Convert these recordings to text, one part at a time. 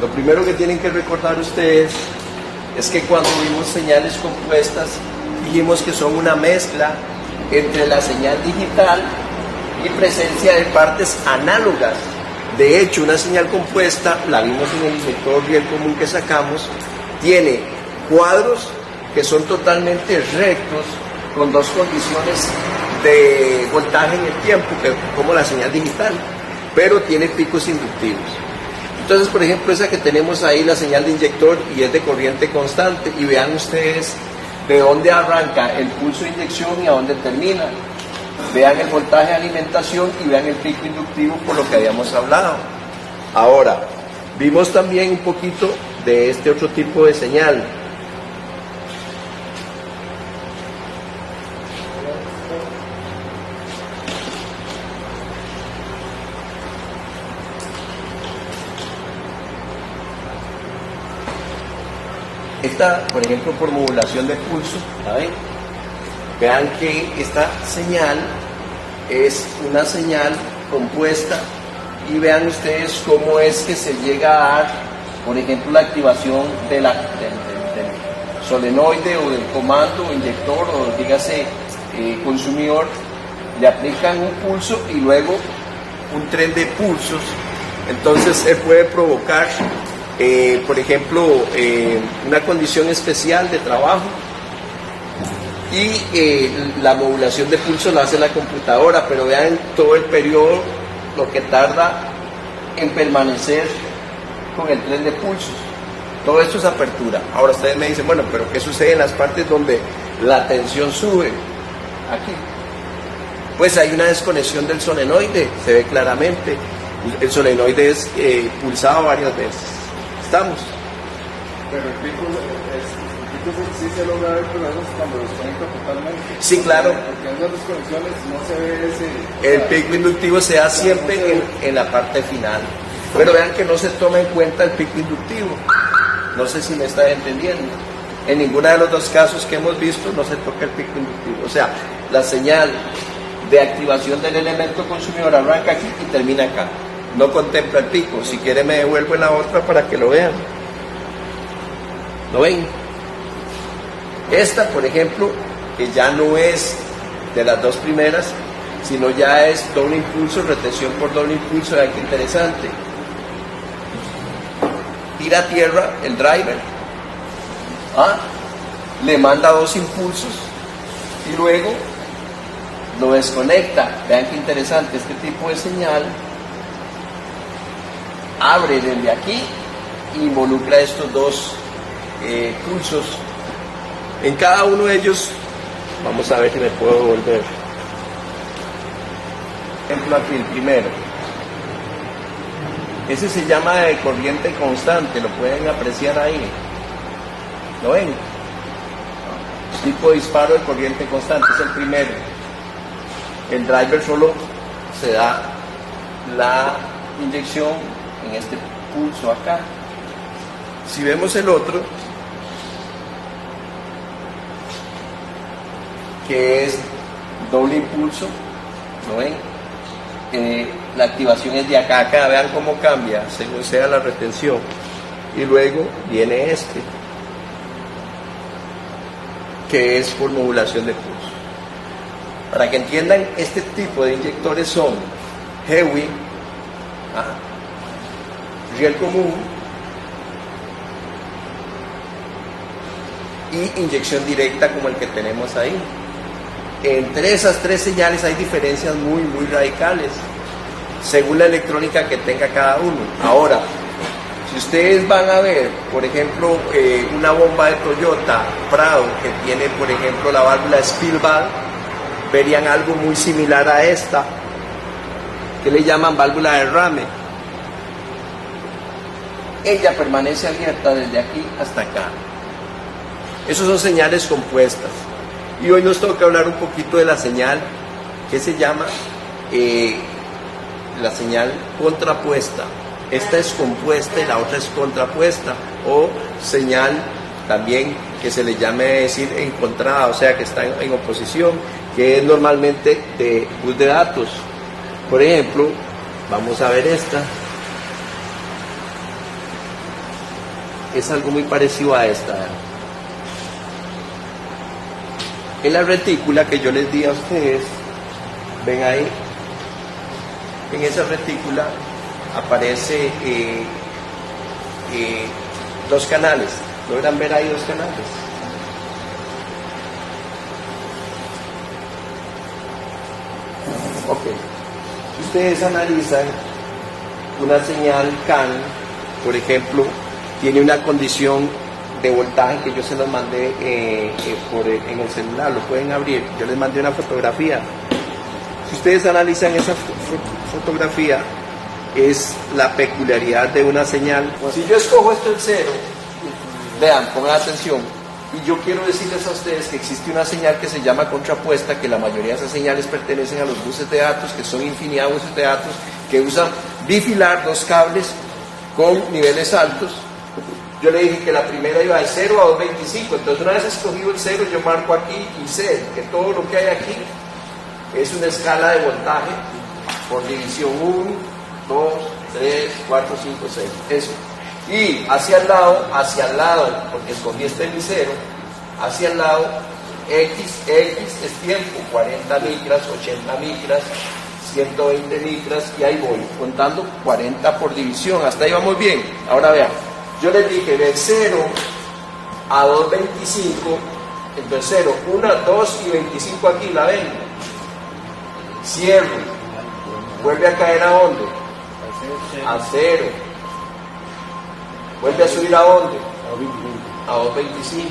Lo primero que tienen que recordar ustedes es que cuando vimos señales compuestas, dijimos que son una mezcla entre la señal digital y presencia de partes análogas. De hecho, una señal compuesta, la vimos en el inyector Riel común que sacamos, tiene cuadros que son totalmente rectos, con dos condiciones de voltaje en el tiempo, como la señal digital, pero tiene picos inductivos. Entonces, por ejemplo, esa que tenemos ahí, la señal de inyector, y es de corriente constante, y vean ustedes de dónde arranca el pulso de inyección y a dónde termina. Vean el voltaje de alimentación y vean el pico inductivo por lo que habíamos hablado. Ahora, vimos también un poquito de este otro tipo de señal. Esta, por ejemplo, por modulación de pulso, ¿saben? Vean que esta señal es una señal compuesta y vean ustedes cómo es que se llega a dar, por ejemplo, la activación del solenoide o del comando o inyector o dígase consumidor. Le aplican un pulso y luego un tren de pulsos. Entonces se puede provocar por ejemplo, una condición especial de trabajo, y la modulación de pulso la hace la computadora, pero vean todo el periodo, lo que tarda en permanecer con el tren de pulsos. Todo esto es apertura. Ahora ustedes me dicen, bueno, pero ¿qué sucede en las partes donde la tensión sube? Aquí. Pues hay una desconexión del solenoide, se ve claramente. El solenoide es pulsado varias veces. Estamos. Pero el pico sí se logra ver, pero eso es cuando desconecta totalmente. Sí, claro. Porque en esas desconexiones no se ve ese... El pico inductivo se da siempre en la parte final. Pero vean que no se toma en cuenta el pico inductivo. No sé si me están entendiendo. En ninguno de los dos casos que hemos visto no se toca el pico inductivo. O sea, la señal de activación del elemento consumidor arranca aquí y termina acá. No contempla el pico. Si quiere me devuelvo en la otra para que lo vean. ¿Lo ven? Esta, por ejemplo, que ya no es de las dos primeras, sino ya es doble impulso, retención por doble impulso. Vean qué interesante. Tira a tierra el driver, le manda dos impulsos y luego lo desconecta. Vean qué interesante, este tipo de señal abre desde aquí e involucra estos dos pulsos. En cada uno de ellos, vamos a ver si me puedo volver. Ejemplo aquí, el primero. Ese se llama de corriente constante, lo pueden apreciar ahí. ¿Lo ven? Tipo de disparo de corriente constante, es el primero. El driver solo se da la inyección en este pulso acá. Si vemos el otro, que es doble impulso, ¿lo ven? La activación es de acá a acá, vean cómo cambia según sea la retención. Y luego viene este, que es por modulación de pulso. Para que entiendan, este tipo de inyectores son Hewi, Riel común y inyección directa como el que tenemos ahí. Entre esas tres señales hay diferencias muy radicales según la electrónica que tenga cada uno. Ahora, si ustedes van a ver, por ejemplo, una bomba de Toyota Prado que tiene, por ejemplo, la válvula Spielball, verían algo muy similar a esta, que le llaman válvula de derrame. Ella permanece abierta desde aquí hasta acá. Esas son señales compuestas. Y hoy nos toca hablar un poquito de la señal que se llama la señal contrapuesta. Esta es compuesta y la otra es contrapuesta, o señal también que se le llame decir encontrada, o sea que está en oposición, que es normalmente de bus de datos. Por ejemplo, vamos a ver esta. es algo muy parecido a esta. En la retícula que yo les di a ustedes, ven ahí, en esa retícula aparece dos canales. ¿Logran ver ahí dos canales? Ok. Si ustedes analizan una señal CAN, por ejemplo, tiene una condición de voltaje que yo se los mandé en el celular, lo pueden abrir, yo les mandé una fotografía. Si ustedes analizan esa fotografía, es la peculiaridad de una señal. Si yo escojo esto en cero, vean, pongan atención, y yo quiero decirles a ustedes que existe una señal que se llama contrapuesta, que la mayoría de esas señales pertenecen a los buses de datos, que son infinidad de buses de datos, que usan bifilar, dos cables con niveles altos. Yo le dije que la primera iba de 0 a 225, entonces una vez escogido el 0, yo marco aquí y sé que todo lo que hay aquí es una escala de voltaje por división 1, 2, 3, 4, 5, 6, eso. Y hacia el lado, porque escogí este mi 0, hacia el lado, X es tiempo, 40 micras, 80 micras, 120 micras, y ahí voy, contando 40 por división, hasta ahí vamos bien. Ahora vean, yo les dije de 0 a 225, entonces 0, 1, 2 y 25 aquí, ¿la ven? Cierro, vuelve a caer ¿a dónde? A 0. Vuelve a subir ¿a dónde? A 225.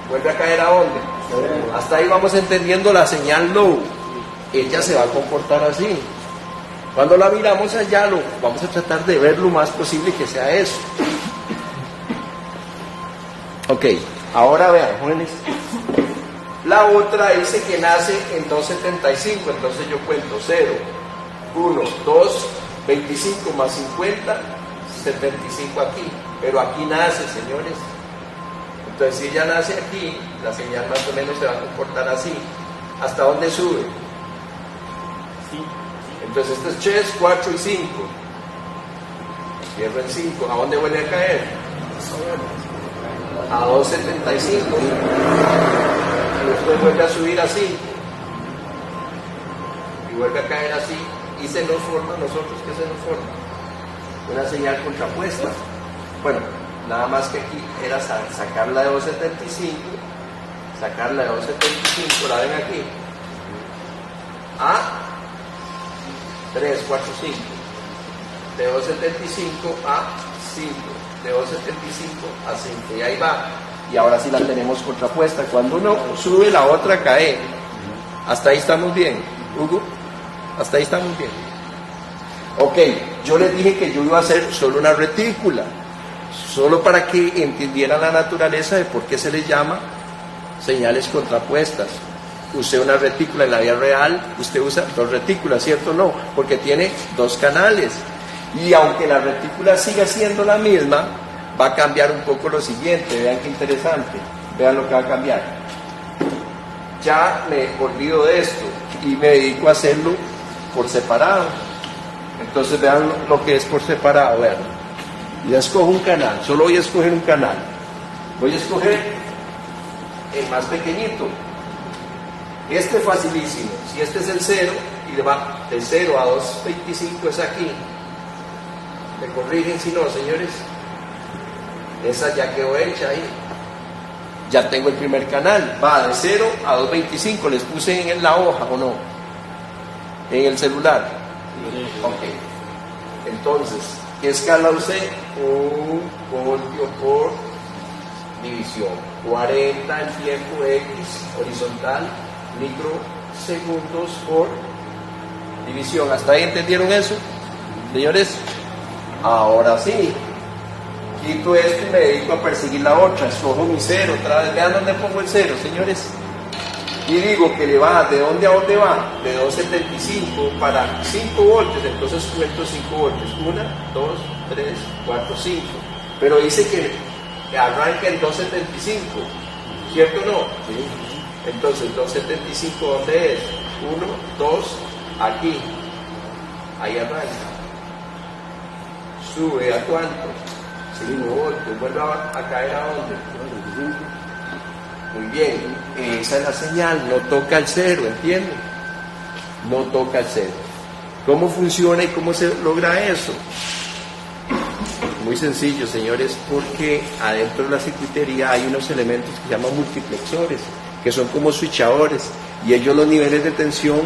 Vuelve a caer ¿a dónde? Hasta ahí vamos entendiendo la señal low. Ella se va a comportar así. Cuando la miramos allá, vamos a tratar de ver lo más posible que sea eso. Ok, ahora vean, jóvenes. La otra dice que nace en 275, entonces yo cuento 0, 1, 2, 25 más 50, 75 aquí, pero aquí nace, señores. Entonces si ella nace aquí, la señal más o menos se va a comportar así. ¿Hasta dónde sube? Entonces esto es 3, 4 y 5. Cierro en 5. ¿A dónde vuelve a caer? A 275. Y después vuelve a subir a 5. Y vuelve a caer así. Y se nos forma, nosotros, ¿qué se nos forma? Una señal contrapuesta. Bueno, nada más que aquí era sacarla de 275. Sacarla de 275, la ven aquí. A 3, 4, 5. De 275 a 5. De 275 a 5. Y ahí va. Y ahora sí la tenemos contrapuesta. Cuando uno sube, la otra cae. Hasta ahí estamos bien. Hugo, hasta ahí estamos bien. Ok, yo les dije que yo iba a hacer solo una retícula. Solo para que entendieran la naturaleza de por qué se les llama señales contrapuestas. Usé una retícula en la vida real, usted usa dos retículas, ¿cierto o no? Porque tiene dos canales. Y aunque la retícula siga siendo la misma, va a cambiar un poco lo siguiente. Vean qué interesante. Vean lo que va a cambiar. Ya me olvido de esto y me dedico a hacerlo por separado. Entonces vean lo que es por separado. Vean. Ya escojo un canal, solo voy a escoger un canal. Voy a escoger el más pequeñito. Este es facilísimo. Si este es el 0 y le va de 0 a 225 es aquí. ¿Me corrigen si no, señores? Esa ya quedó hecha ahí. Ya tengo el primer canal. Va de 0 a 225. Les puse en la hoja o no. En el celular. Ok. Entonces, ¿qué escala usé? 1 voltio por división. 40 en tiempo X horizontal. Microsegundos por división. ¿Hasta ahí entendieron eso? Señores, ahora sí. Quito esto y me dedico a perseguir la otra. Escojo mi 0 otra vez. Vean dónde pongo el 0, señores. Y digo que le va, ¿de dónde a dónde va? De 275 para 5 voltios. Entonces cuento 5 voltios. 1, 2, 3, 4, 5. Pero dice que arranca en 275. ¿Cierto o no? Sí. Entonces 275, ¿dónde es? 1, 2, aquí. Ahí arranca. sube a cuánto, 5 voltios, vuelve a caer a dónde. Muy bien, esa es la señal, no toca el cero, ¿entienden? No toca el cero. ¿Cómo funciona y cómo se logra eso? Muy sencillo, señores, porque adentro de la circuitería hay unos elementos que se llaman multiplexores, que son como switchadores, y ellos los niveles de tensión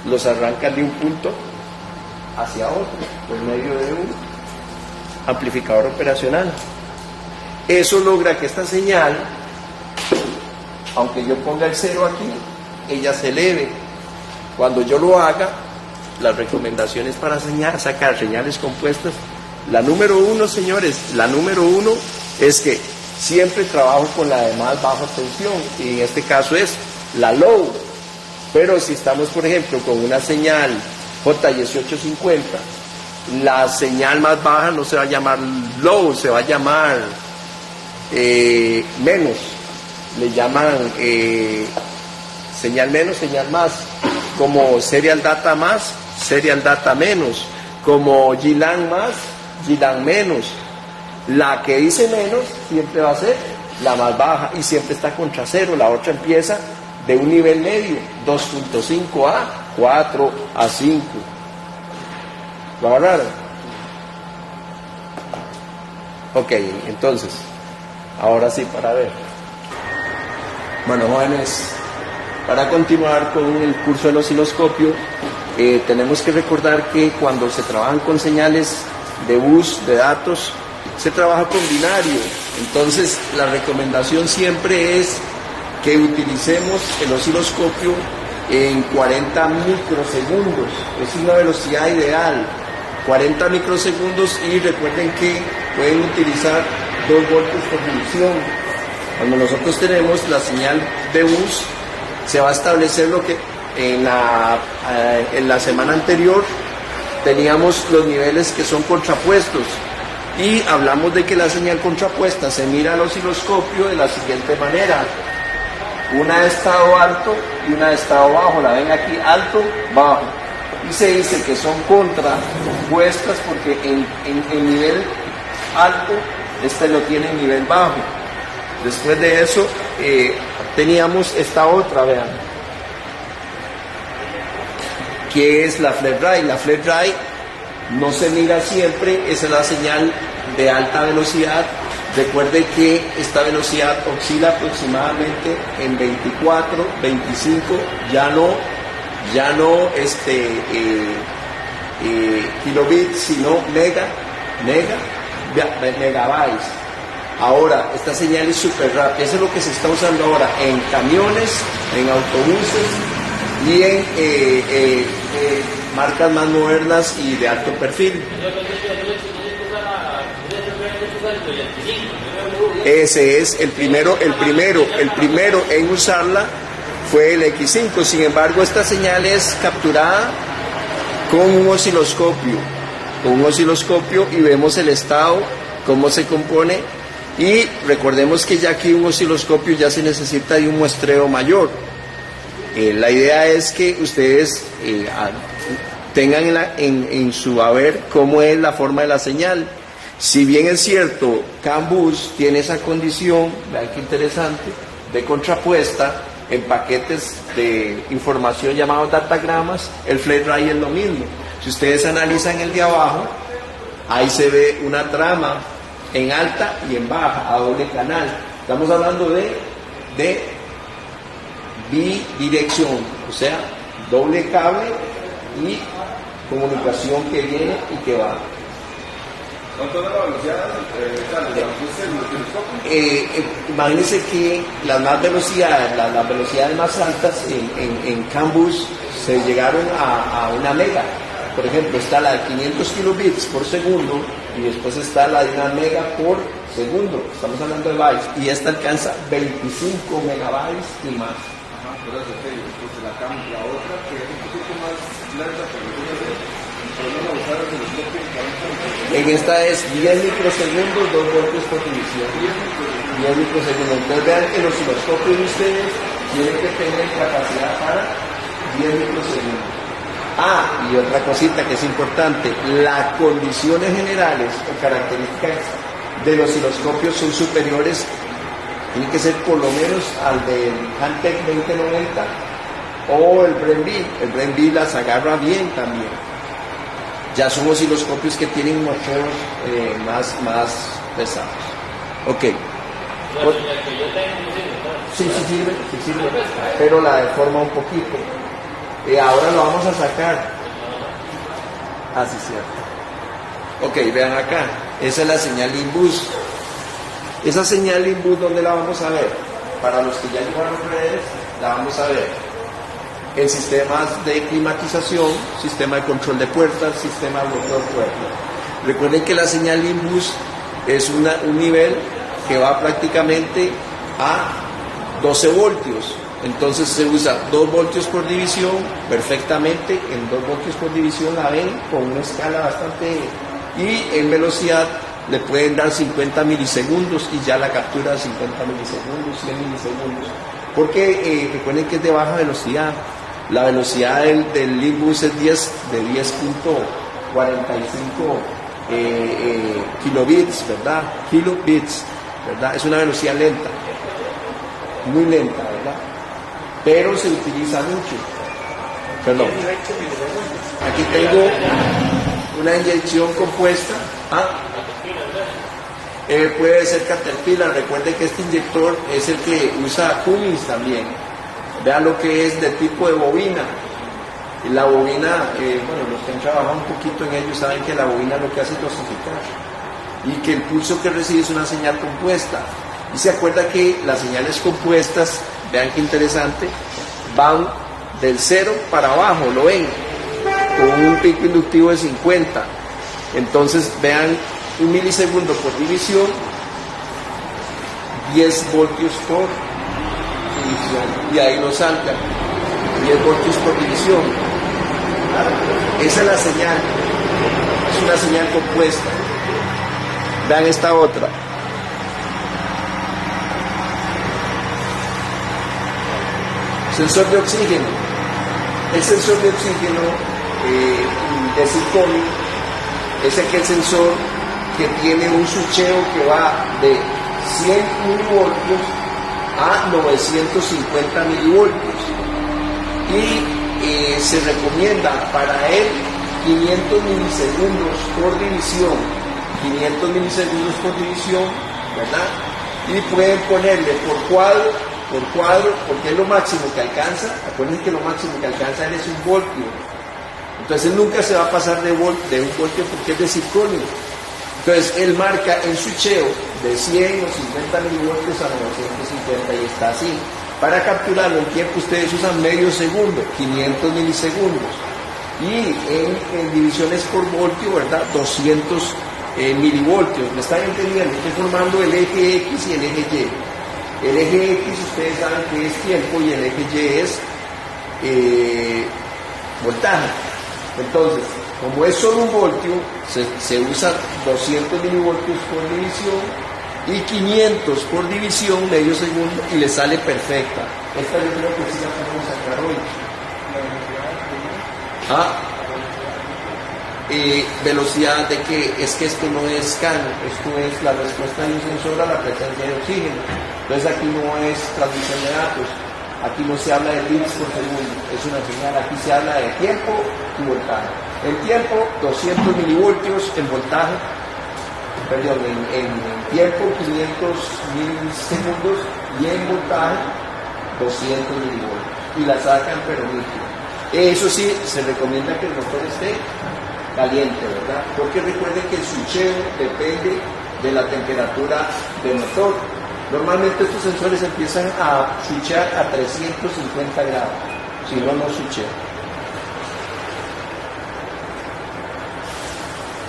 los arrancan de un punto hacia otro, por medio de un amplificador operacional. Eso logra que esta señal, aunque yo ponga el cero aquí, ella se eleve. Cuando yo lo haga, las recomendaciones para sacar señales compuestas, la número 1, señores, la número 1 es que siempre trabajo con la de más baja tensión, y en este caso es la low. Pero si estamos, por ejemplo, con una señal J1850, la señal más baja no se va a llamar low, se va a llamar menos. Le llaman señal menos, señal más, como serial data más, serial data menos, como GLAN más, GLAN menos. La que dice menos siempre va a ser la más baja y siempre está contra cero. La otra empieza de un nivel medio, 2.5 a 4 a 5. ¿Lo agarraron? Ok, entonces, ahora sí, para ver. Bueno, jóvenes, para continuar con el curso del osciloscopio, tenemos que recordar que cuando se trabajan con señales de bus, de datos, se trabaja con binario. Entonces, la recomendación siempre es que utilicemos el osciloscopio en 40 microsegundos. Es una velocidad ideal, 40 microsegundos, y recuerden que pueden utilizar 2 voltios por división. Cuando nosotros tenemos la señal de bus, se va a establecer lo que en la semana anterior teníamos los niveles que son contrapuestos, y hablamos de que la señal contrapuesta se mira al osciloscopio de la siguiente manera: una de estado alto y una de estado bajo. La ven aquí, alto, bajo, y se dice que son contrapuestas porque en nivel alto este lo tiene en nivel bajo. Después de eso teníamos esta otra, vean, que es la flat rate. La flat rate no se mira siempre, esa es la señal de alta velocidad. Recuerde que esta velocidad oscila aproximadamente en 24, 25, ya no kilobits, sino megabytes. Ahora, esta señal es súper rápida. Eso es lo que se está usando ahora en camiones, en autobuses y en marcas más modernas y de alto perfil. Ese es el primero en usarla fue el X5. Sin embargo, esta señal es capturada con un osciloscopio, y vemos el estado, cómo se compone. Y recordemos que ya aquí un osciloscopio ya se necesita de un muestreo mayor. La idea es que ustedes tengan en su haber cómo es la forma de la señal. Si bien es cierto, CAN bus tiene esa condición, vean qué interesante, de contrapuesta en paquetes de información llamados datagramas, el flat rate es lo mismo. Si ustedes analizan el de abajo, ahí se ve una trama en alta y en baja, a doble canal. Estamos hablando de bidirección, o sea, doble cable y comunicación que viene y que va. ¿Cuánto es la velocidad imagínense que las más velocidades, las velocidades más altas en CAN bus se llegaron a una mega. Por ejemplo, está la de 500 kilobits por segundo y después está la de 1 mega por segundo. Estamos hablando de bytes, y esta alcanza 25 megabytes y más. Ajá, pero es ok. Entonces la otra que es un poquito más lenta, pero podemos usar el osciloscopio en 40 microsegundos. En esta es 10 microsegundos, 2 voltios por división. 10 microsegundos. Entonces vean que el osciloscopio de ustedes tiene que tener capacidad para 10 microsegundos. Y otra cosita que es importante, las condiciones generales o características de los osciloscopios son superiores, tienen que ser por lo menos al del Hantek 2090 o el Bren-B. El Bren-B las agarra bien también. Ya son osciloscopios que tienen mocheos más pesados. Ok. Sí sirve, pero la deforma un poquito. Ahora lo vamos a sacar. Sí, cierto. Ok, vean acá. Esa es la señal INBUS. Esa señal INBUS, ¿dónde la vamos a ver? Para los que ya llevaron redes, la vamos a ver en sistemas de climatización, sistema de control de puertas, sistema de bloqueo de puertas. Recuerden que la señal INBUS es un nivel que va prácticamente a 12 voltios. Entonces se usa 2 voltios por división perfectamente. En 2 voltios por división la ven con una escala bastante, y en velocidad le pueden dar 50 milisegundos y ya la captura 50 milisegundos, 100 milisegundos, porque recuerden que es de baja velocidad. La velocidad del INBUS es de 10.45 kilobits, ¿verdad? Kilobits, ¿verdad? Es una velocidad lenta, muy lenta, ¿verdad? Pero se utiliza mucho. Perdón. Aquí tengo una inyección compuesta. Puede ser Caterpillar. Recuerde que este inyector es el que usa Cummins también. Vean lo que es de tipo de bobina. Y la bobina, los que han trabajado un poquito en ello saben que la bobina lo que hace es dosificar. Y que el pulso que recibe es una señal compuesta. Y se acuerda que las señales compuestas, vean qué interesante, van del 0 para abajo, lo ven, con un pico inductivo de 50. Entonces vean, 1 milisegundo por división, 10 voltios por división, y ahí lo saltan, 10 voltios por división. Esa es la señal, es una señal compuesta. Vean esta otra. Sensor de oxígeno. El sensor de oxígeno de Circoni es aquel sensor que tiene un switcheo que va de 100 milivoltios a 950 milivoltios, y se recomienda para él 500 milisegundos por división, 500 milisegundos por división, ¿verdad? Y pueden ponerle por cuadro, porque es lo máximo que alcanza. Acuérdense que lo máximo que alcanza es 1 voltio. Entonces él nunca se va a pasar de 1 voltio porque es de circonio. Entonces él marca el switcheo de 100 o 50 milivoltios a 950 y está así. Para capturarlo en tiempo ustedes usan medio segundo, 500 milisegundos. Y en divisiones por voltio, ¿verdad? 200 milivoltios. ¿Me están entendiendo? Estoy formando el eje X y el eje Y. El eje X ustedes saben que es tiempo y el eje Y es voltaje. Entonces, como es solo 1 voltio, se usa 200 milivoltios por división y 500 por división, medio segundo, y le sale perfecta. Esta yo creo que sí la podemos sacar hoy. Velocidad de que es que esto no es scan, esto es la respuesta de un sensor a la presencia de oxígeno. Entonces aquí no es transmisión de datos, aquí no se habla de bits por segundo, es una señal, aquí se habla de tiempo y voltaje. En tiempo 200 milivoltios, en voltaje, perdón, en tiempo 500 milisegundos y en voltaje 200 milivoltios. Y la sacan pero líquido. Eso sí, se recomienda que el motor esté caliente, ¿verdad? Porque recuerden que el switcheo depende de la temperatura del motor. Normalmente estos sensores empiezan a switchear a 350 grados, si no, no switchean.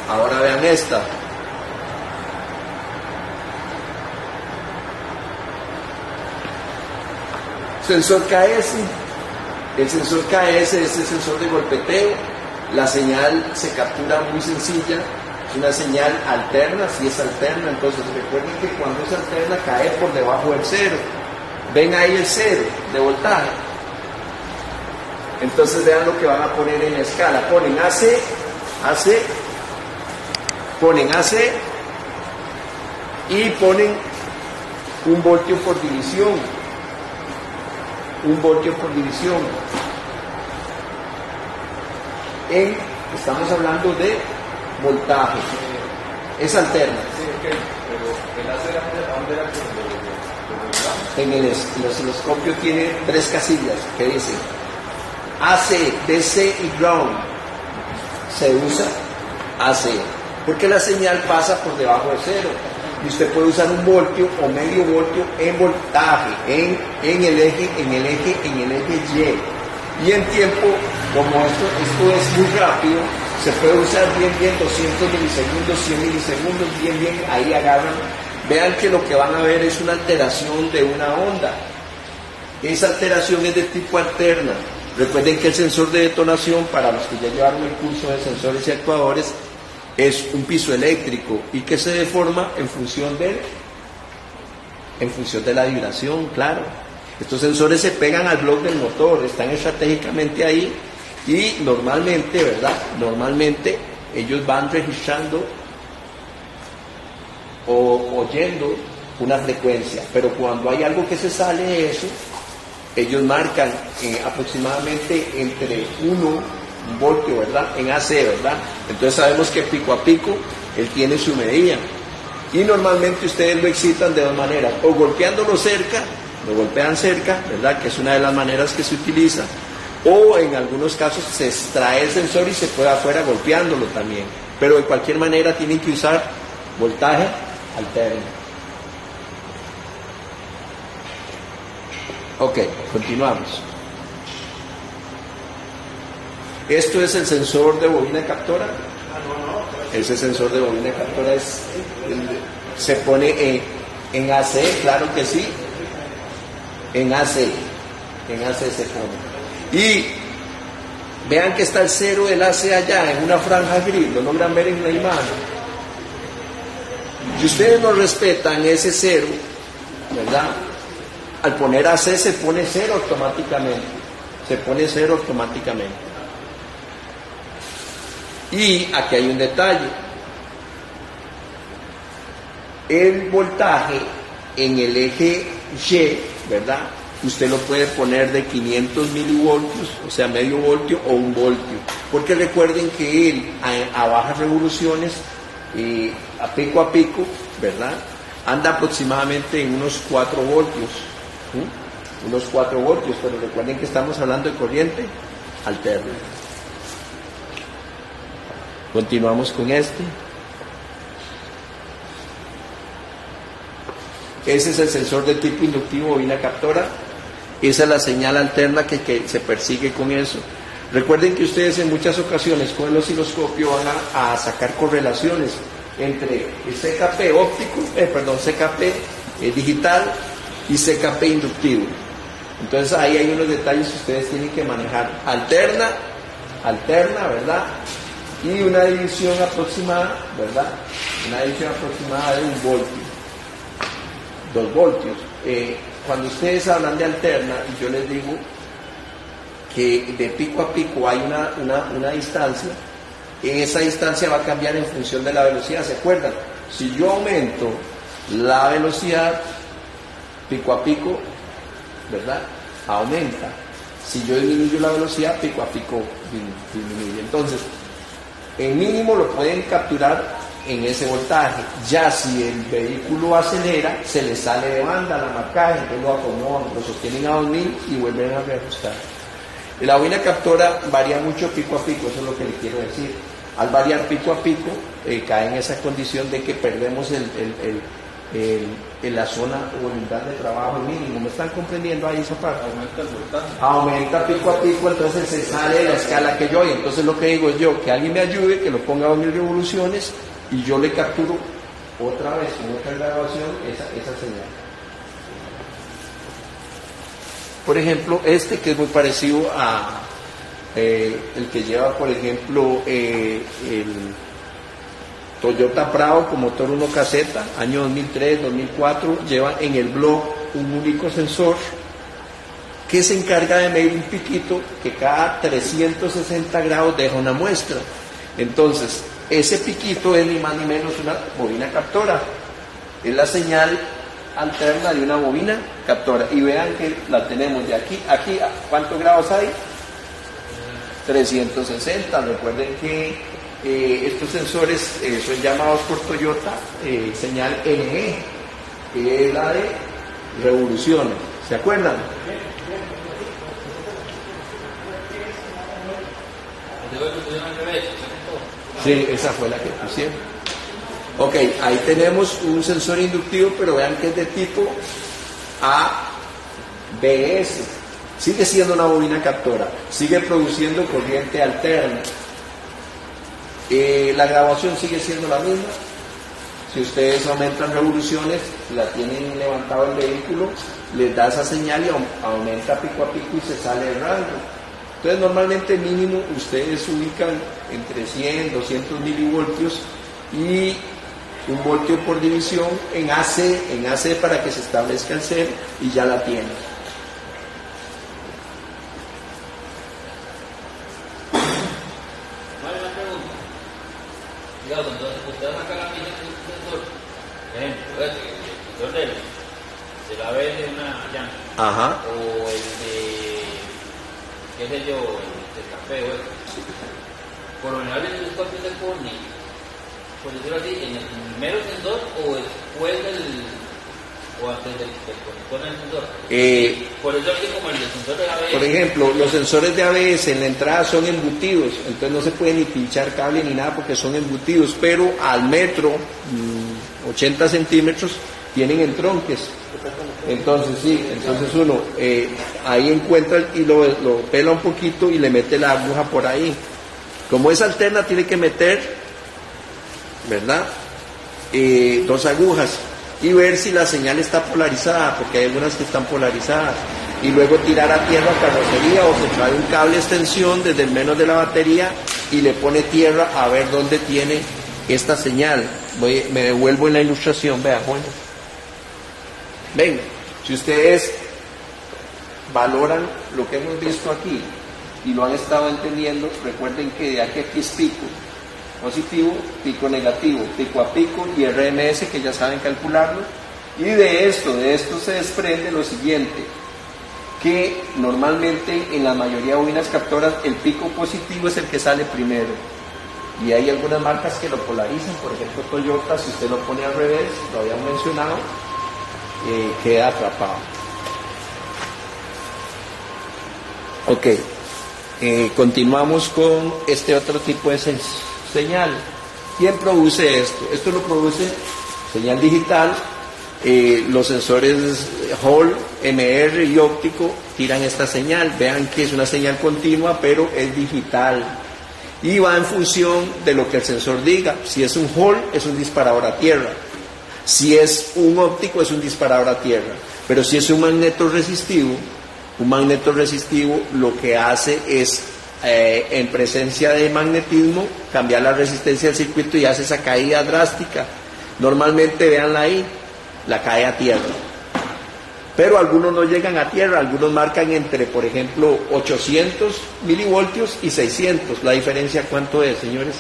Ahora vean esta. Sensor KS. El sensor KS es el sensor de golpeteo. La señal se captura muy sencilla. Es una señal alterna, si es alterna, entonces recuerden que cuando es alterna cae por debajo del 0. Ven ahí el 0 de voltaje. Entonces vean lo que van a poner en la escala. Ponen AC, ponen AC y ponen 1 voltio por división. 1 voltio por división. Estamos hablando de voltaje. Es alterna. Sí, ok, pero el AC ¿a dónde era que En el osciloscopio tiene 3 casillas que dicen AC, DC y ground. Se usa AC porque la señal pasa por debajo de cero y usted puede usar 1 voltio o medio voltio en voltaje en el eje Y. Y en tiempo, como esto es muy rápido, se puede usar bien 200 milisegundos, 100 milisegundos, bien, ahí agarran. Vean que lo que van a ver es una alteración de una onda. Esa alteración es de tipo alterna. Recuerden que el sensor de detonación, para los que ya llevaron el curso de sensores y actuadores, es un piso eléctrico y que se deforma en función de la vibración, claro. Estos sensores se pegan al bloque del motor, están estratégicamente ahí y normalmente, ¿verdad? Normalmente ellos van registrando o oyendo una frecuencia, pero cuando hay algo que se sale de eso, ellos marcan aproximadamente entre 1 voltio, ¿verdad? En AC, ¿verdad? Entonces sabemos que pico a pico él tiene su medida y normalmente ustedes lo excitan de 2 maneras, o golpeándolo cerca, lo golpean cerca, ¿verdad? Que es una de las maneras que se utiliza, o en algunos casos se extrae el sensor y se puede afuera golpeándolo también, pero de cualquier manera tienen que usar voltaje alterno. Ok, continuamos. Esto es el sensor de bobina captora. Ese sensor de bobina captora se pone en AC, claro que sí. En AC se pone. Y vean que está el cero del AC allá en una franja gris, lo logran ver en la imagen. Si ustedes no respetan ese cero, ¿verdad? Al poner AC se pone cero automáticamente. Se pone cero automáticamente. Y aquí hay un detalle. El voltaje en el eje Y, ¿verdad? Usted lo puede poner de 500 milivoltios, o sea, medio voltio o 1 voltio. Porque recuerden que él a bajas revoluciones, a pico, ¿verdad? Anda aproximadamente en unos 4 voltios. ¿Sí? Unos 4 voltios, pero recuerden que estamos hablando de corriente alterna. Continuamos con este. Ese es el sensor de tipo inductivo bobina captora. Esa es la señal alterna que se persigue con eso. Recuerden que ustedes en muchas ocasiones con el osciloscopio van a sacar correlaciones entre el CKP óptico, CKP digital y CKP inductivo. Entonces ahí hay unos detalles que ustedes tienen que manejar. Alterna, ¿verdad? Y una división aproximada, ¿verdad? Una división aproximada de 1 voltio. 2 voltios. Cuando ustedes hablan de alterna, yo les digo que de pico a pico hay una distancia. En esa distancia va a cambiar en función de la velocidad. ¿Se acuerdan? Si yo aumento la velocidad, pico a pico, ¿verdad? Aumenta. Si yo disminuyo la velocidad, pico a pico disminuye. Entonces, el mínimo lo pueden capturar en ese voltaje. Ya si el vehículo acelera, se le sale de banda la marcaje, entonces lo acomodan, lo sostienen a 2000 y vuelven a reajustar. La bobina captora varía mucho pico a pico, eso es lo que le quiero decir. Al variar pico a pico, cae en esa condición de que perdemos la zona o el umbral de trabajo mínimo. ¿Me están comprendiendo ahí esa parte? Aumenta el voltaje. Aumenta pico a pico, entonces se sale de la escala que yo hay. Entonces lo que digo yo, que alguien me ayude, que lo ponga a 2000 revoluciones y yo le capturo otra vez con otra grabación esa señal. Por ejemplo, este que es muy parecido a el que lleva, por ejemplo, el Toyota Prado con motor 1 caseta, año 2003, 2004, lleva en el blog un único sensor que se encarga de medir un piquito que cada 360 grados deja una muestra. Entonces, ese piquito es ni más ni menos una bobina captora. Es la señal alterna de una bobina captora. Y vean que la tenemos de aquí a aquí. ¿Cuántos grados hay? 360. Recuerden que estos sensores son llamados por Toyota señal NG, que es la de revoluciones. ¿Se acuerdan? Sí, esa fue la que pusieron. Ok, ahí tenemos un sensor inductivo, pero vean que es de tipo ABS. Sigue siendo una bobina captora, sigue produciendo corriente alterna. La grabación sigue siendo la misma. Si ustedes aumentan revoluciones, la tienen levantado el vehículo, les da esa señal y aumenta pico a pico y se sale el rango. Entonces normalmente mínimo ustedes ubican entre 100, 200 milivoltios y un voltio por división en AC para que se establezca el ser y ya la tienen. Digamos, entonces usted saca la pila de un sensor, por ejemplo, el sensor de la vez de una llanta, Ajá. o el de, qué sé yo, el de café o eso. Por lo general el telescopio se pone, por decirlo así, en el primero sensor o después o antes del conector en el sensor. Por eso es que como el del sensor de la ABS. Por ejemplo, los sensores de ABS en la entrada son embutidos, entonces no se puede ni pinchar cable ni nada porque son embutidos, pero al metro, 80 centímetros, tienen entronques. Entonces uno ahí encuentra y lo pela un poquito y le mete la aguja por ahí. Como es alterna, tiene que meter, ¿verdad? 2 agujas. Y ver si la señal está polarizada, porque hay algunas que están polarizadas, y luego tirar a tierra carrocería o se trae un cable extensión desde el menos de la batería y le pone tierra a ver dónde tiene esta señal. Me devuelvo en la ilustración, vean, bueno. Ven, si ustedes valoran lo que hemos visto aquí y lo han estado entendiendo, recuerden que de aquí a aquí es pico positivo, pico negativo, pico a pico y RMS, que ya saben calcularlo. Y de esto se desprende lo siguiente, que normalmente en la mayoría de bobinas captoras el pico positivo es el que sale primero, y hay algunas marcas que lo polarizan. Por ejemplo Toyota, si usted lo pone al revés, lo habían mencionado, queda atrapado. Ok, continuamos con este otro tipo de señal. ¿Quién produce esto? Esto lo produce señal digital. Los sensores Hall, MR y óptico tiran esta señal. Vean que es una señal continua, pero es digital y va en función de lo que el sensor diga. Si es un Hall, es un disparador a tierra. Si es un óptico, es un disparador a tierra. Pero si es un magneto resistivo lo que hace es en presencia de magnetismo cambiar la resistencia del circuito y hace esa caída drástica. Normalmente, véanla ahí, la cae a tierra, pero algunos no llegan a tierra, algunos marcan entre, por ejemplo, 800 milivoltios y 600. La diferencia, ¿cuánto es, señores?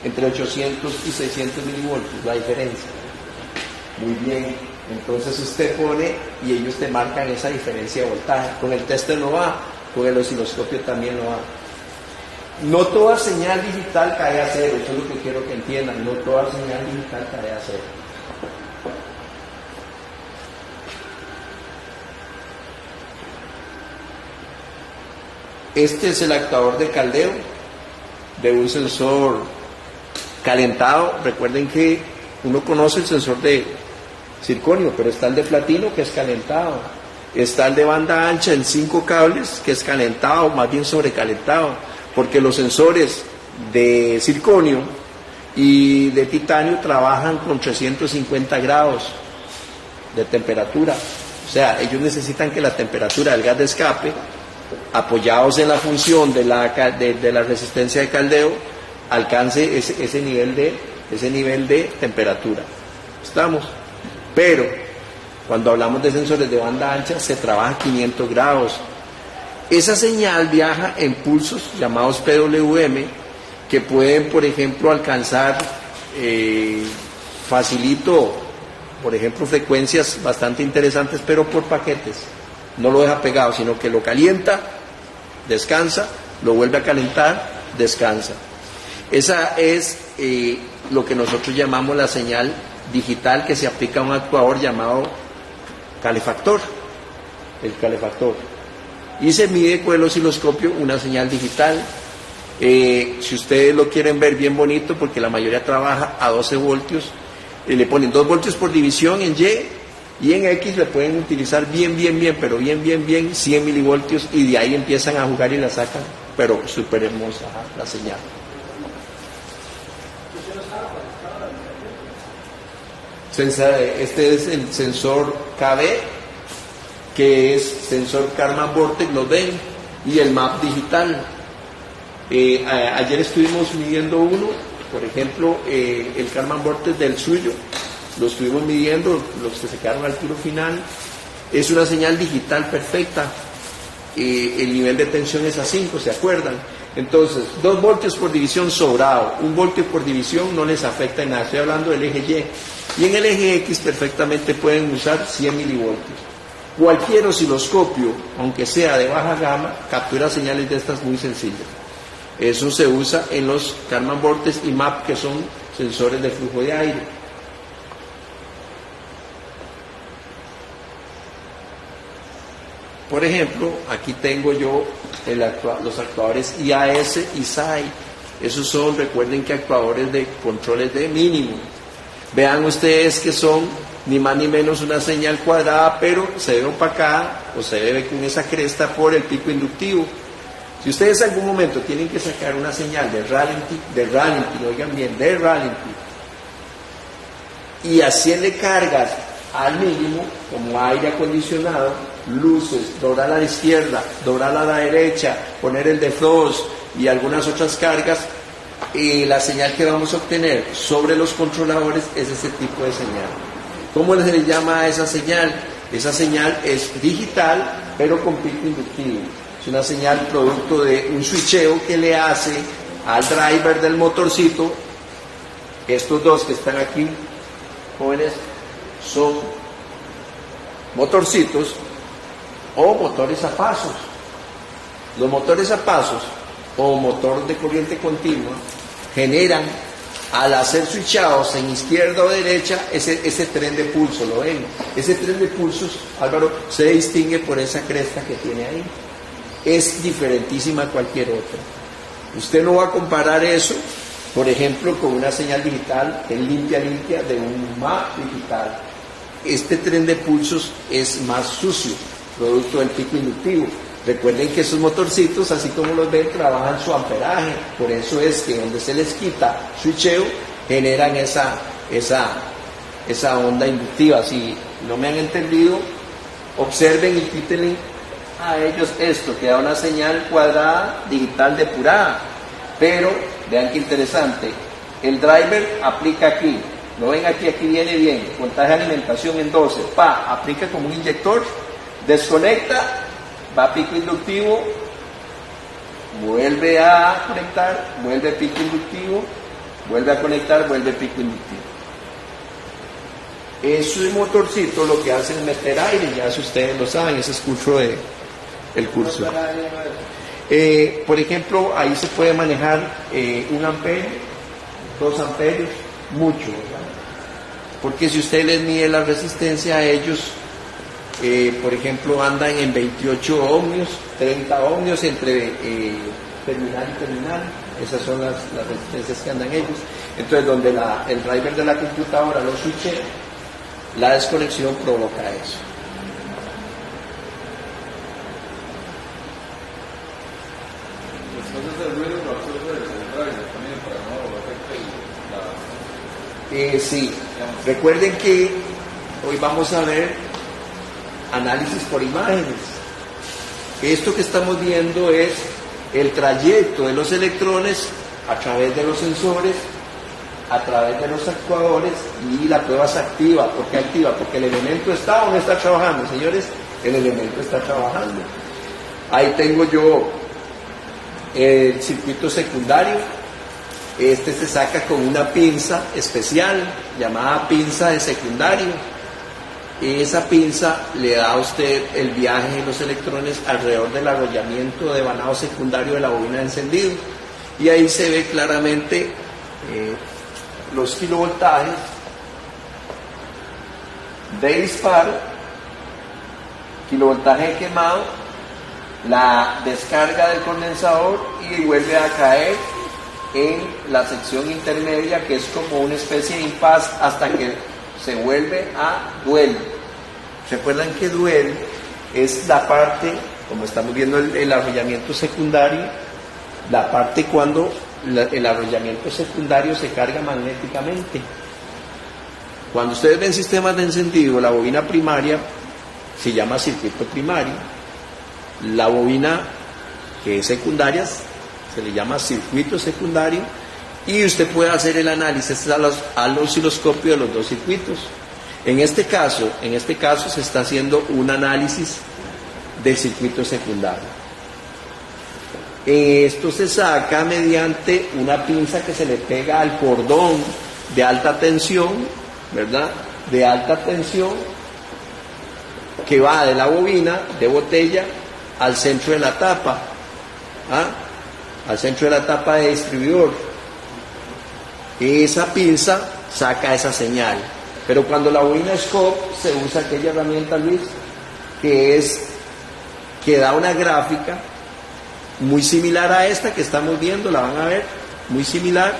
Entre 800 y 600 milivoltios, la diferencia. Muy bien, entonces usted pone y ellos te marcan esa diferencia de voltaje. Con el tester no va, con el osciloscopio también no va. No toda señal digital cae a cero, eso es lo que quiero que entiendan. No toda señal digital cae a cero. Este es el actuador de caldeo de un sensor calentado. Recuerden que uno conoce el sensor de circonio, pero está el de platino, que es calentado. Está el de banda ancha en 5 cables, que es calentado, más bien sobrecalentado, porque los sensores de circonio y de titanio trabajan con 350 grados de temperatura. O sea, ellos necesitan que la temperatura del gas de escape, apoyados en la función de la resistencia de caldeo, alcance ese nivel de temperatura. ¿Estamos? Pero cuando hablamos de sensores de banda ancha se trabaja a 500 grados. Esa señal viaja en pulsos llamados PWM, que pueden, por ejemplo, alcanzar facilito, por ejemplo, frecuencias bastante interesantes, pero por paquetes. No lo deja pegado, sino que lo calienta, descansa, lo vuelve a calentar, descansa. Esa es lo que nosotros llamamos la señal digital que se aplica a un actuador llamado calefactor, el calefactor. Y se mide con el osciloscopio una señal digital. Si ustedes lo quieren ver bien bonito, porque la mayoría trabaja a 12 voltios, le ponen 2 voltios por división en Y en X le pueden utilizar bien, pero bien, 100 milivoltios, y de ahí empiezan a jugar y la sacan, pero súper hermosa la señal. Este es el sensor KB, que es sensor Karman Vortex, lo ven, y el MAP digital. Ayer estuvimos midiendo uno, por ejemplo, el Karman Vortex del suyo, lo estuvimos midiendo, los que se quedaron al tiro final. Es una señal digital perfecta. El nivel de tensión es a 5, ¿se acuerdan? Entonces, 2 voltios por división sobrado, 1 voltio por división no les afecta en nada. Estoy hablando del eje Y. Y en el eje X perfectamente pueden usar 100 milivoltios. Cualquier osciloscopio, aunque sea de baja gama, captura señales de estas muy sencillas. Eso se usa en los Karman Vortex y MAP, que son sensores de flujo de aire. Por ejemplo, aquí tengo yo los actuadores IAS y SAI. Esos son, recuerden que actuadores de controles de mínimo. Vean ustedes que son ni más ni menos una señal cuadrada, pero se ve opacada o se ve con esa cresta por el pico inductivo. Si ustedes en algún momento tienen que sacar una señal de ralentí, oigan bien, de ralentí, y hacerle cargas al mínimo, como aire acondicionado, luces, doblar a la izquierda, doblar a la derecha, poner el defrost y algunas otras cargas, la señal que vamos a obtener sobre los controladores es ese tipo de señal. ¿Cómo se le llama a esa señal? Esa señal es digital, pero con pico inductivo. Es una señal producto de un switcheo que le hace al driver del motorcito. Estos dos que están aquí, jóvenes, son motorcitos o motores a pasos. Los motores a pasos o motor de corriente continua generan, al hacer switchados en izquierda o derecha, ese tren de pulso, ¿lo ven? Ese tren de pulsos, Álvaro, se distingue por esa cresta que tiene ahí. Es diferentísima a cualquier otra. Usted no va a comparar eso, por ejemplo, con una señal digital que es limpia de un MAP digital. Este tren de pulsos es más sucio, producto del pico inductivo. Recuerden que esos motorcitos, así como los ven, trabajan su amperaje. Por eso es que donde se les quita switcheo, generan esa onda inductiva. Si no me han entendido, observen y quítenle a ellos esto, que da una señal cuadrada digital depurada. Pero, vean qué interesante, el driver aplica aquí. ¿Lo ven aquí? Aquí viene bien. Voltaje de alimentación en 12. Aplica como un inyector, desconecta, va a pico inductivo, vuelve a conectar, vuelve a pico inductivo, vuelve a conectar, vuelve a pico inductivo. Ese motorcito lo que hace es meter aire, ya si ustedes lo saben, ese es el curso. Por ejemplo, ahí se puede manejar 1 amperio, 2 amperios, mucho, ¿verdad? Porque si usted les mide la resistencia a ellos, por ejemplo, andan en 28 ohmios, 30 ohmios entre terminal y terminal. Esas son las resistencias que andan ellos. Entonces, donde el driver de la computadora lo switche, la desconexión provoca eso. Entonces el ruido lo absorbe el driver también para no afectar la... Sí, recuerden que hoy vamos a ver análisis por imágenes. Esto que estamos viendo es el trayecto de los electrones a través de los sensores, a través de los actuadores, y la prueba se activa. ¿Por qué activa? Porque el elemento está o no está trabajando, señores. El elemento está trabajando. Ahí tengo yo el circuito secundario. Este se saca con una pinza especial llamada pinza de secundario. Esa pinza le da a usted el viaje de los electrones alrededor del arrollamiento de vanado secundario de la bobina de encendido. Y ahí se ve claramente los kilovoltajes de disparo, kilovoltaje quemado, la descarga del condensador y vuelve a caer en la sección intermedia, que es como una especie de impas hasta que se vuelve a duel. Recuerdan que duel es la parte, como estamos viendo el arrollamiento secundario, la parte cuando el arrollamiento secundario se carga magnéticamente. Cuando ustedes ven sistemas de encendido, la bobina primaria se llama circuito primario, la bobina que es secundaria se le llama circuito secundario, y usted puede hacer el análisis al osciloscopio de los dos circuitos. En este caso se está haciendo un análisis del circuito secundario. Esto se saca mediante una pinza que se le pega al cordón de alta tensión, ¿verdad? De alta tensión, que va de la bobina de botella al centro de la tapa, al centro de la tapa de distribuidor. Esa pinza saca esa señal. Pero cuando la bobina es COP, se usa aquella herramienta, Luis, que da una gráfica muy similar a esta que estamos viendo, la van a ver, muy similar,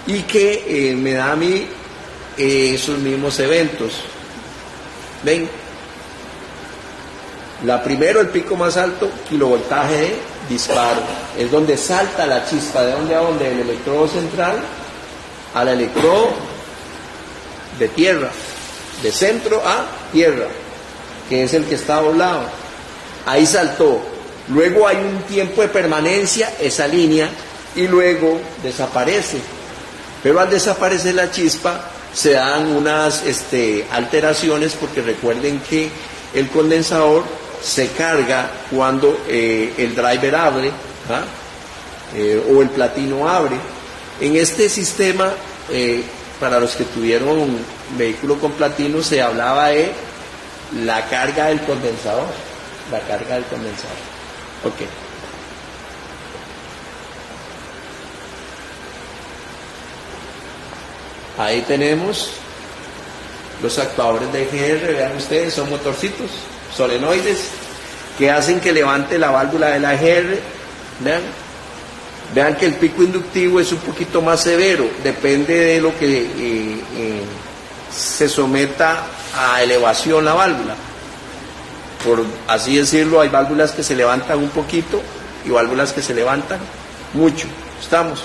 y que me da a mí esos mismos eventos. ¿Ven? La primero, el pico más alto, kilovoltaje de disparo, es donde salta la chispa. ¿De dónde a dónde? Del electrodo central al electrodo de tierra, de centro a tierra, que es el que está doblado. Ahí saltó. Luego hay un tiempo de permanencia, esa línea, y luego desaparece. Pero al desaparecer la chispa se dan unas alteraciones, porque recuerden que el condensador se carga cuando el driver abre, o el platino abre. En este sistema, para los que tuvieron un vehículo con platino, se hablaba de la carga del condensador. La carga del condensador. Ok. Ahí tenemos los actuadores de EGR. Vean ustedes, son motorcitos, solenoides, que hacen que levante la válvula de la EGR. Vean que el pico inductivo es un poquito más severo, depende de lo que se someta a elevación la válvula. Por así decirlo, hay válvulas que se levantan un poquito y válvulas que se levantan mucho. ¿Estamos?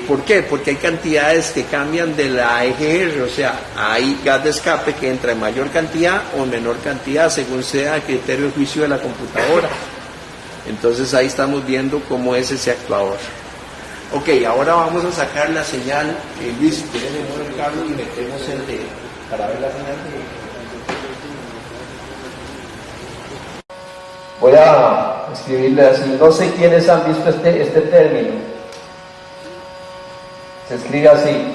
¿Por qué? Porque hay cantidades que cambian de la EGR, o sea, hay gas de escape que entra en mayor cantidad o en menor cantidad según sea el criterio de juicio de la computadora. Entonces ahí estamos viendo cómo es ese actuador. Ok, ahora vamos a sacar la señal. Luis, si quieres mover el cable y metemos el de para ver la señal de... Voy a escribirle así. No sé quiénes han visto este término. Se escribe así.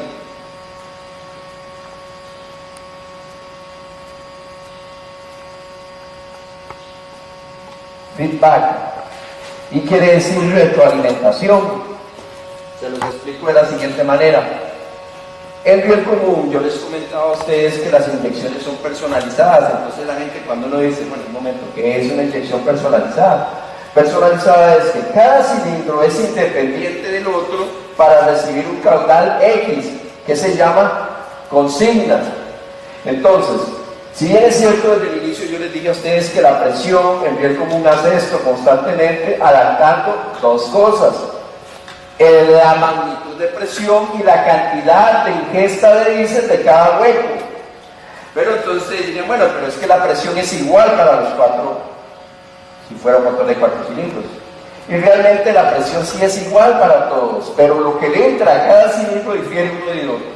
Feedback. Y quiere decir retroalimentación. Se los explico de la siguiente manera. En bien común, yo les comentaba a ustedes que las inyecciones son personalizadas. Entonces la gente, cuando uno dice, bueno, un momento, ¿qué es una inyección personalizada? Personalizada es que cada cilindro es independiente del otro para recibir un caudal X, que se llama consigna. Entonces, si bien es cierto, desde el inicio yo les dije a ustedes que la presión en bien común hace esto constantemente, adaptando dos cosas: la magnitud de presión y la cantidad de ingesta de diésel de cada hueco. Pero entonces dirían, bueno, pero es que la presión es igual para los cuatro, si fuera un motor de 4 cilindros. Y realmente la presión sí es igual para todos, pero lo que le entra a cada cilindro difiere uno del otro.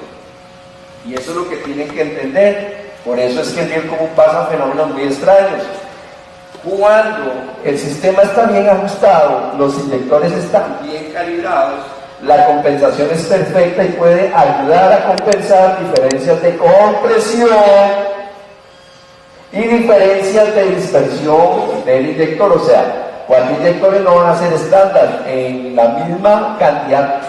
Y eso es lo que tienen que entender. Por eso es que en bien común pasan fenómenos muy extraños. Cuando el sistema está bien ajustado, los inyectores están bien calibrados, la compensación es perfecta y puede ayudar a compensar diferencias de compresión y diferencias de dispersión del inyector. O sea, 4 inyectores no van a ser estándar en la misma cantidad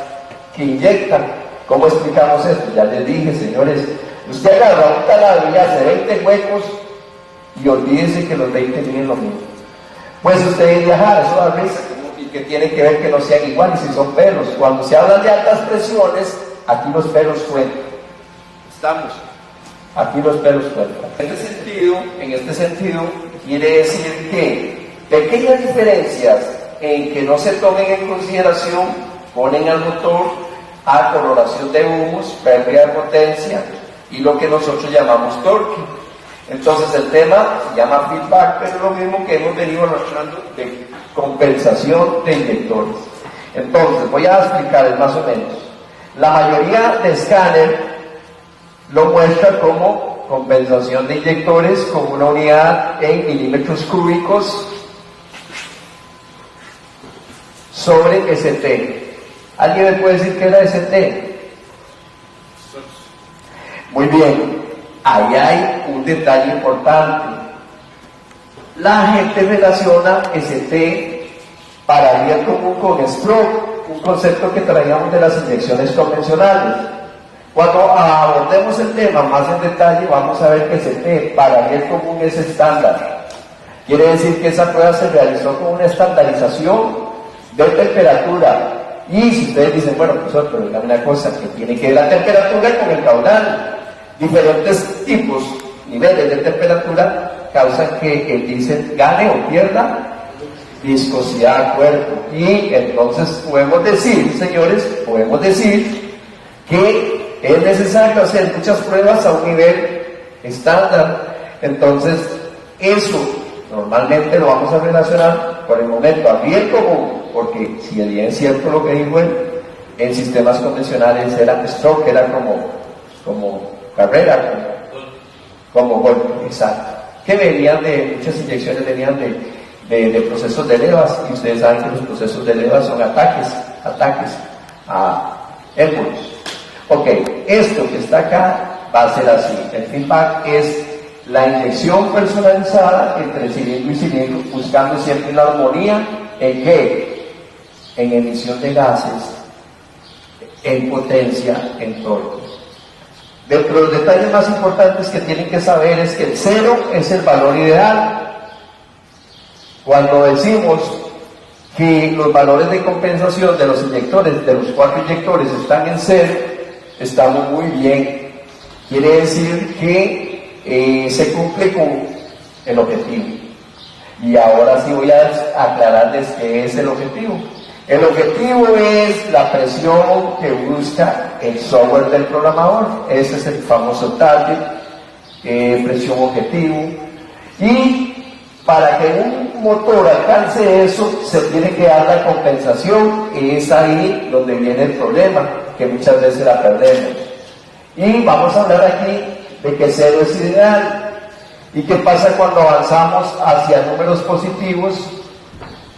que inyectan. ¿Cómo explicamos esto? Ya les dije, señores, usted agarra un taladro y hace 20 huecos y olvídese que los 20 tienen lo mismo. Pues usted dice, ajá, eso da risa, y que tiene que ver que no sean iguales, si son pelos. Cuando se habla de altas presiones, aquí los pelos cuentan. ¿Estamos? Aquí los pelos cuentan. En este sentido, quiere decir que pequeñas diferencias en que no se tomen en consideración ponen al motor a coloración de humos, pérdida de potencia y lo que nosotros llamamos torque. Entonces el tema se llama feedback, pero es lo mismo que hemos venido mostrando de compensación de inyectores. Entonces voy a explicarles más o menos. La mayoría de escáner lo muestra como compensación de inyectores con una unidad en milímetros cúbicos sobre ST. ¿Alguien me puede decir qué era ST? Muy bien. Ahí hay un detalle importante. La gente relaciona ST para vía común con stroke, un concepto que traíamos de las inyecciones convencionales. Cuando abordemos el tema más en detalle, vamos a ver que ST para vía común es estándar. Quiere decir que esa prueba se realizó con una estandarización de temperatura. Y si ustedes dicen, bueno, profesor, pero dígame una cosa, que tiene que ver la temperatura con el caudal. Diferentes tipos, niveles de temperatura causan que el diésel gane o pierda viscosidad al cuerpo. Y entonces podemos decir, señores, que es necesario hacer muchas pruebas a un nivel estándar. Entonces, eso normalmente lo vamos a relacionar por el momento a bien común, porque si bien es cierto lo que dijo él, en sistemas convencionales era stroke, era como carrera, como golpe, exacto, que venían de, muchas inyecciones venían de procesos de levas, y ustedes saben que los procesos de levas son ataques a ébolos. Ok, esto que está acá va a ser así. El feedback es la inyección personalizada entre cilindro y cilindro, buscando siempre la armonía en qué, en emisión de gases, en potencia, en torque. Dentro de los detalles más importantes que tienen que saber es que el 0 es el valor ideal. Cuando decimos que los valores de compensación de los inyectores, de los 4 inyectores están en 0, estamos muy bien. Quiere decir que se cumple con el objetivo. Y ahora sí voy a aclararles qué es el objetivo. El objetivo es la presión que busca el software del programador. Ese es el famoso target, presión objetivo. Y para que un motor alcance eso, se tiene que dar la compensación, y es ahí donde viene el problema, que muchas veces la perdemos. Y vamos a hablar aquí de que 0 es ideal. ¿Y qué pasa cuando avanzamos hacia números positivos?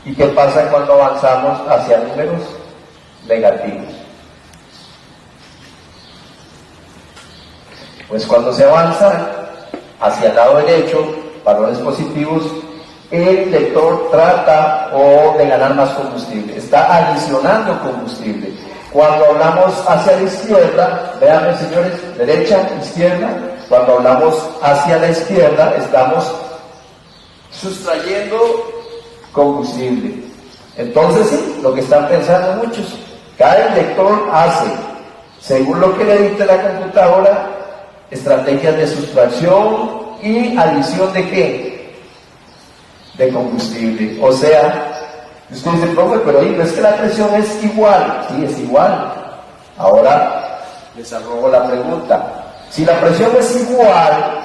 ¿Y qué pasa cuando avanzamos hacia números negativos? Pues cuando se avanza hacia el lado derecho, valores positivos, el inyector trata de ganar más combustible, está adicionando combustible. Cuando hablamos hacia la izquierda, vean señores, derecha, izquierda, cuando hablamos hacia la izquierda estamos sustrayendo combustible. Entonces sí, lo que están pensando muchos, cada inyector hace, según lo que le dicte la computadora, estrategias de sustracción y adición de ¿qué? De combustible. O sea, usted dice, profe, pero no es que la presión es igual. Sí, es igual. Ahora les arrojo la pregunta. Si la presión es igual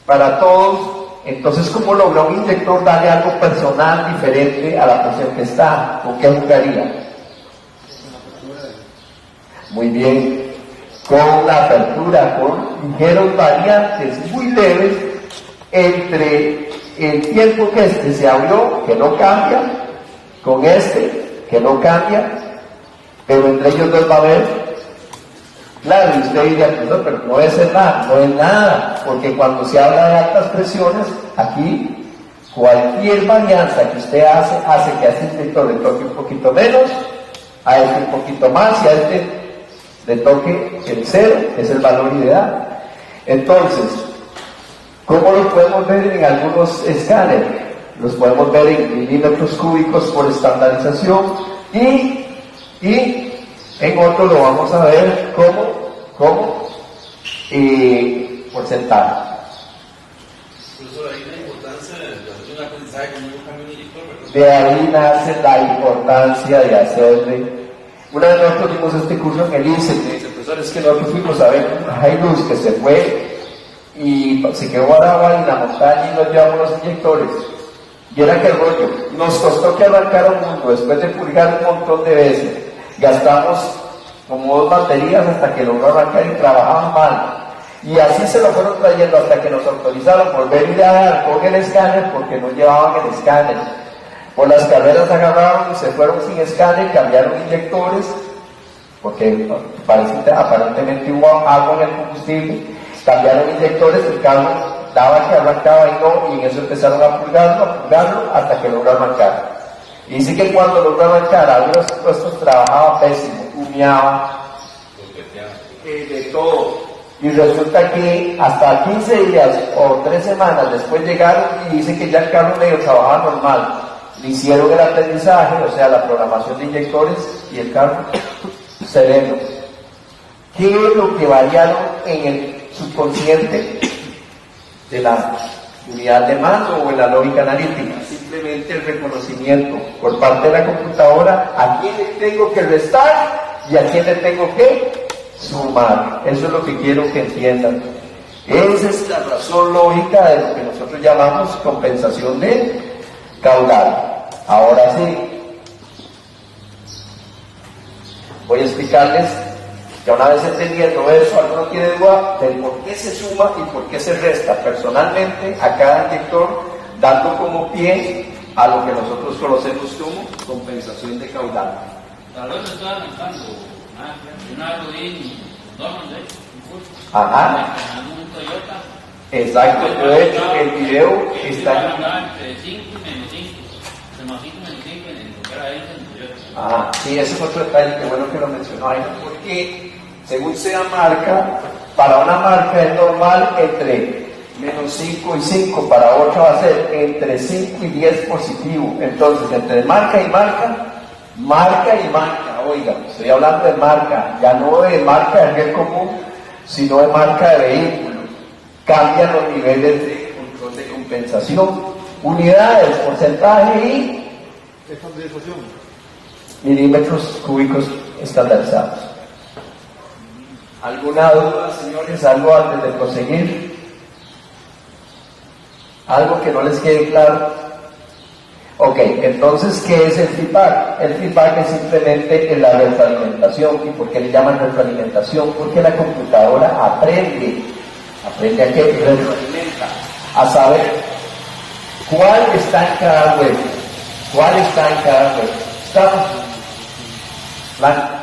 para todos, entonces ¿cómo logra un inyector darle algo personal diferente a la presión que está? ¿Con qué jugaría? Muy bien, con la apertura, con ligeros variantes muy leves entre el tiempo que este se abrió, que no cambia, con este, que no cambia, pero entre ellos dos va a haber, claro, y usted diría, pues no, pero no es nada, no es nada, porque cuando se habla de altas presiones, aquí, cualquier varianza que usted hace que a este inyector le toque un poquito menos, a este un poquito más, y a este le toque el 0, que es el valor ideal. Entonces, ¿cómo lo podemos ver en algunos escáneres? Los podemos ver en milímetros cúbicos por estandarización y en otro lo vamos a ver como porcentaje. Profesor, ahí la importancia de hacer un aprendizaje con un cambio de inyector, ¿verdad? De ahí nace la importancia de hacerle. Una vez nosotros dimos este curso en el INSE, me dice, profesor, es que nosotros fuimos a ver a Hilux que se fue y se quedó varado en la montaña y nos llevamos los inyectores. Y era que el rollo, nos costó que arrancara un mundo, después de purgar un montón de veces, gastamos como 2 baterías hasta que logró arrancar y trabajaban mal. Y así se lo fueron trayendo hasta que nos autorizaron volver a ir a dar con el escáner porque no llevaban el escáner. Por las carreras agarraron y se fueron sin escáner, cambiaron inyectores, porque aparentemente hubo agua en el combustible, cambiaron inyectores, el carro daba que arrancaba y no, y en eso empezaron a purgarlo hasta que logró arrancar. Y dice que cuando logró arrancar, algunos puestos trabajaba pésimo, humeaba, de todo. Y resulta que hasta 15 días o 3 semanas después llegaron y dice que ya el carro medio trabajaba normal. Le hicieron el aterrizaje, o sea, la programación de inyectores y el carro sereno. ¿Qué es lo que variaron en el subconsciente de la unidad de mando o en la lógica analítica? Simplemente el reconocimiento por parte de la computadora a quién le tengo que restar y a quién le tengo que sumar. Eso es lo que quiero que entiendan. Esa es la razón lógica de lo que nosotros llamamos compensación de caudal. Ahora sí, voy a explicarles, ya una vez entendiendo eso, alguno tiene duda del por qué se suma y por qué se resta personalmente a cada inyector, dando como pie a lo que nosotros conocemos como compensación de caudal. Tal vez me estaba pensando, una vez lo vi en Dorman, de hecho, un curso. Ajá. En un Toyota. Exacto, de hecho el video está ahí. ahí. Entre 5 y menos 5. Entre más 5 y menos 5 en lo que era ahí en Toyota. Ah, sí, ese es otro detalle que bueno que lo mencionó ahí, porque según sea marca, para una marca es normal entre menos 5 y 5, para otra va a ser entre 5 y 10 positivo. Entonces, entre marca y marca, oiga, estoy hablando de marca, ya no de marca de bien común, sino de marca de vehículo. Cambian los niveles de control de compensación, unidades, porcentaje y milímetros cúbicos estandarizados. ¿Alguna duda, señores? ¿Algo antes de proseguir? ¿Algo que no les quede claro? Ok, entonces, ¿qué es el feedback? El feedback es simplemente la retroalimentación. ¿Y por qué le llaman retroalimentación? Porque la computadora aprende a qué retroalimenta, a saber cuál está en cada web, ¿Estamos? Blanco.